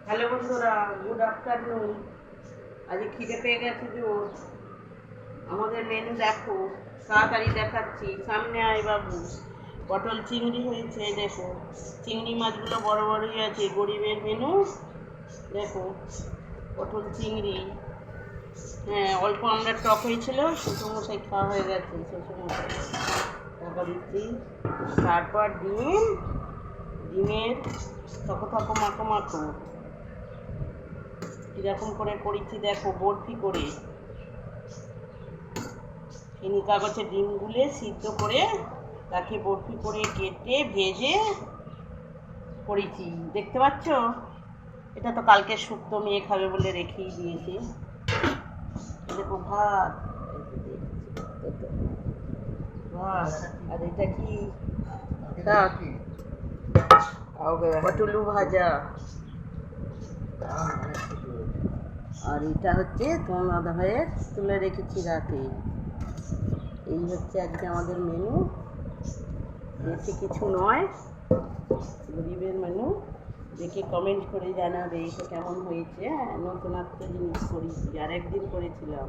Hello বন্ধুরা, good afternoon. আজকে খিদে পেয়ে গেছে জোর। আমাদের মেনু দেখো, তাড়াতাড়ি দেখাচ্ছি। সামনে আয় বাবু। পটল চিংড়ি হয়েছে, দেখো। চিংড়ি মাছগুলো বড় বড়ই আছে, গরিবের মেনু। দেখো, পটল চিংড়ি। হ্যাঁ, অল্প আমরা টক হয়েছিল, শ্বশুরমশাই খাওয়া হয়ে গেছে। শ্বশুরমশাই টাকা দিচ্ছি। তারপর ডিমের থকো মাখো মাখো কীরকম করে করেছি দেখো, বরফি করে। চিনি কাগজে ডিম গুলে সিদ্ধ করে তাকে বরফি করে কেটে ভেজে করেছি, দেখতে পাচ্ছ? এটা তো কালকে শুক্তো মেয়ে খাবে বলে রেখেই দিয়েছে। দেখো ভাত, ভাত। আর এটা কি? পটলু ভাজা। আর এটা হচ্ছে তোমার দাদা ভাইয়ের তুলে রেখেছি রাতে। এই হচ্ছে আজকে আমাদের মেনু। বেশি কিছু নয়, গরিবের মেনু। দেখে কমেন্ট করে জানাবে এটা কেমন হয়েছে। নতুনত্ব জিনিস করেছি, আর একদিন করেছিলাম।